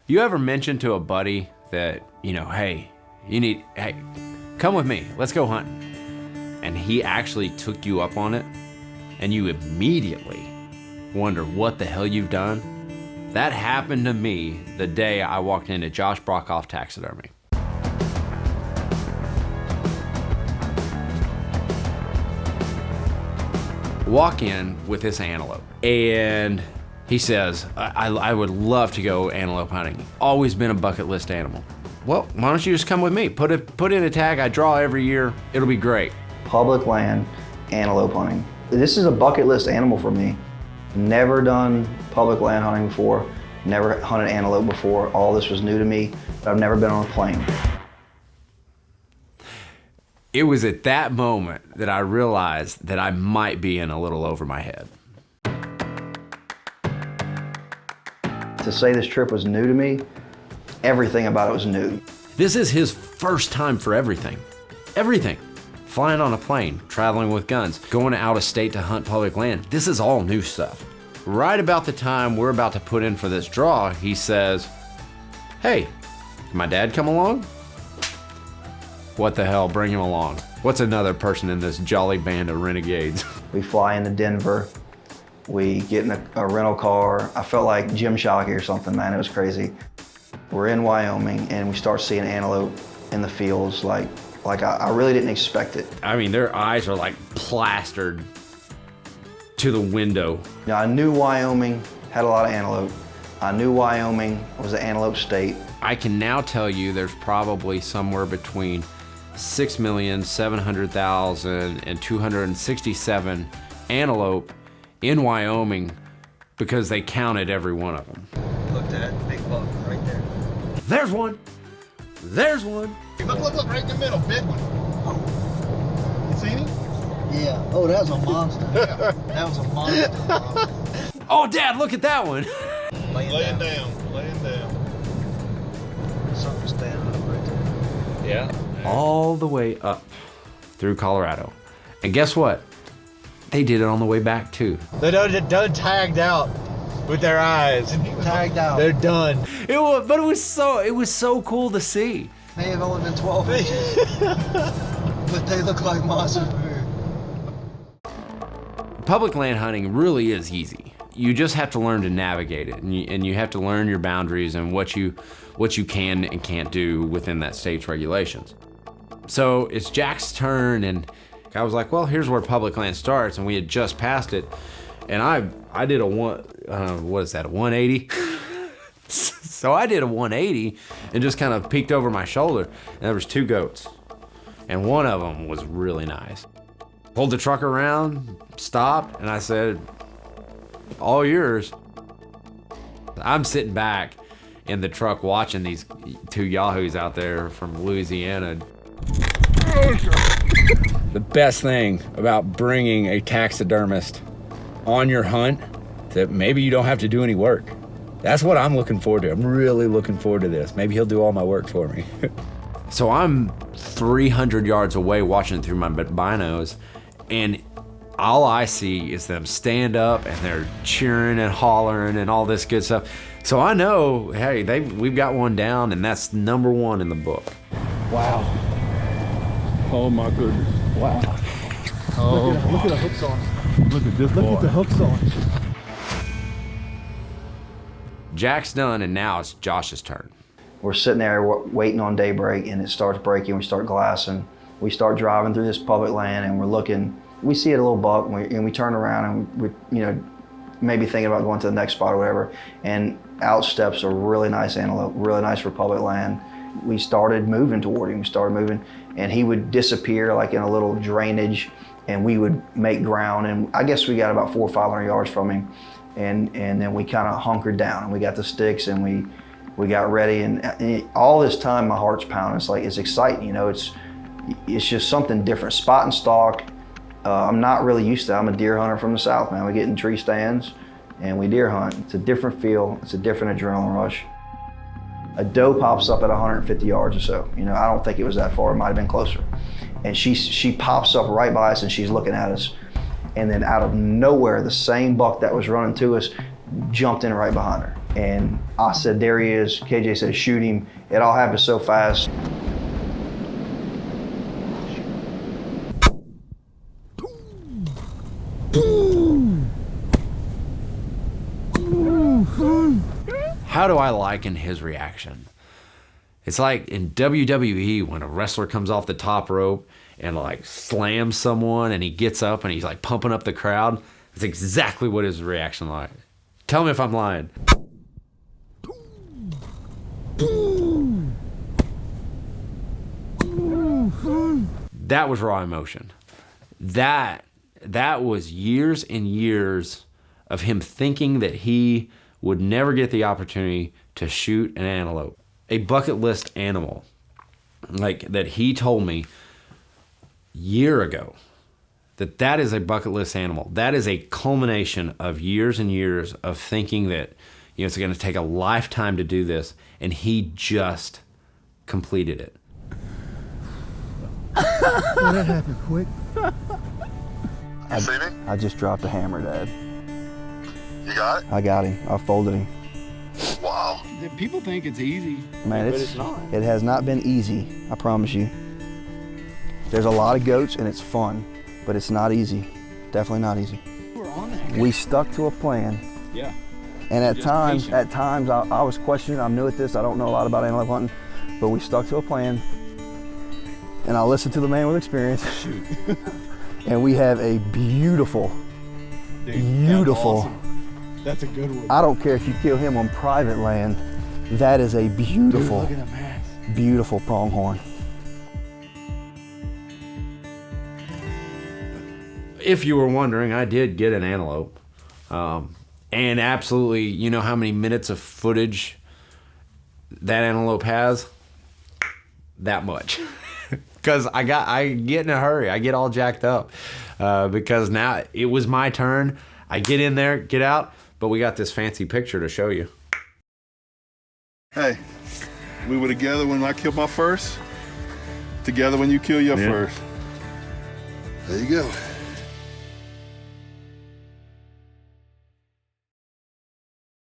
You ever mention to a buddy that, hey, come with me, let's go hunting. And he actually took you up on it, and you immediately wonder what the hell you've done? That happened to me the day I walked into Josh of Brockhoeft Taxidermy. Walk in with this antelope, and he says, I would love to go antelope hunting. Always been a bucket list animal. Well, why don't you just come with me? Put in a tag, I draw every year, it'll be great. Public land, antelope hunting. This is a bucket list animal for me. Never done public land hunting before, never hunted antelope before. All this was new to me, but I've never been on a plane. It was at that moment that I realized that I might be in a little over my head. To say this trip was new to me, everything about it was new. This is his first time for everything. Everything. Flying on a plane, traveling with guns, going out of state to hunt public land. This is all new stuff. Right about the time we're about to put in for this draw, he says, hey, can my dad come along? What the hell, bring him along. What's another person in this jolly band of renegades? We fly into Denver, we get in a rental car. I felt like Jim Shockey or something, man, it was crazy. We're in Wyoming and we start seeing antelope in the fields like I really didn't expect it. I mean, their eyes are like plastered to the window. Now, I knew Wyoming had a lot of antelope. I knew Wyoming was an antelope state. I can now tell you there's probably somewhere between 6,700,000 and 267 antelope in Wyoming because they counted every one of them. Look at that big buck right there. There's one. There's one. Look, right in the middle, big one. Oh. You seen him? Yeah. Oh, that was a monster. That was a monster. Oh, Dad, look at that one. Laying down. Something standing up right there. Yeah. All the way up through Colorado. And guess what? They did it on the way back too. They're done tagged out with their eyes. Tagged out. They're done. But it was so cool to see. May have only been 12 inches, but they look like monsters. Public land hunting really is easy. You just have to learn to navigate it, and you have to learn your boundaries and what you can and can't do within that state's regulations. So it's Jack's turn, and I was like, well, here's where public land starts, and we had just passed it, and I did a 180? So I did a 180 and just kind of peeked over my shoulder, and there was two goats, and one of them was really nice. Pulled the truck around, stopped, and I said, all yours. I'm sitting back in the truck watching these two yahoos out there from Louisiana. The best thing about bringing a taxidermist on your hunt is that maybe you don't have to do any work. That's what I'm looking forward to. I'm really looking forward to this. Maybe he'll do all my work for me. So I'm 300 yards away watching through my binos, and all I see is them stand up and they're cheering and hollering and all this good stuff. So I know, hey, we've got one down, and that's number one in the book. Wow. Oh my goodness. Wow. Oh, look at the hooks on. Look at this. Look at the hooks on. Jack's done, and now it's Josh's turn. We're sitting there waiting on daybreak, and it starts breaking. We start glassing. We start driving through this public land, and we're looking. We see a little buck, and we turn around, and we maybe thinking about going to the next spot or whatever. And out steps a really nice antelope, really nice for public land. We started moving toward him. We started moving, and he would disappear like in a little drainage, and we would make ground. And I guess we got about 400 or 500 yards from him. And then we kind of hunkered down, and we got the sticks, and we got ready, and all this time my heart's pounding. It's like, it's exciting, it's just something different. Spot and stalk, I'm not really used to that. I'm a deer hunter from the South, man. We get in tree stands and we deer hunt. It's a different feel, it's a different adrenaline rush. A doe pops up at 150 yards or so. I don't think it was that far, it might have been closer. And she pops up right by us, and she's looking at us. And then out of nowhere, the same buck that was running to us jumped in right behind her. And I said, there he is. KJ said, shoot him. It all happened so fast. How do I liken his reaction? It's like in WWE when a wrestler comes off the top rope and like slams someone and he gets up and he's like pumping up the crowd. It's exactly what his reaction like. Tell me if I'm lying. That was raw emotion. That was years and years of him thinking that he would never get the opportunity to shoot an antelope, a bucket list animal, like that he told me a year ago that is a bucket list animal. That is a culmination of years and years of thinking that, you know, it's going to take a lifetime to do this, and he just completed it. Well, that happened quick. You see me? I just dropped a hammer, Dad. You got it? I got him. I folded him. Wow. People think it's easy. Man, but it's not. It has not been easy, I promise you. There's a lot of goats and it's fun, but it's not easy. Definitely not easy. We're on that. We stuck to a plan, Yeah. and at Just times, patient. I was questioning. I'm new at this. I don't know a lot about antelope hunting, but we stuck to a plan, and I listened to the man with experience. Shoot. And we have a beautiful, Dude, beautiful. That's awesome. That's a good one. I don't care if you kill him on private land. That is a beautiful, Dude, look at the mass. beautiful pronghorn. If you were wondering, I did get an antelope. And absolutely, you know how many minutes of footage that antelope has? That much. Because I get in a hurry. I get all jacked up. Because now it was my turn. I get in there, get out, but we got this fancy picture to show you. Hey, we were together when I killed my first. Together when you kill your first. There you go.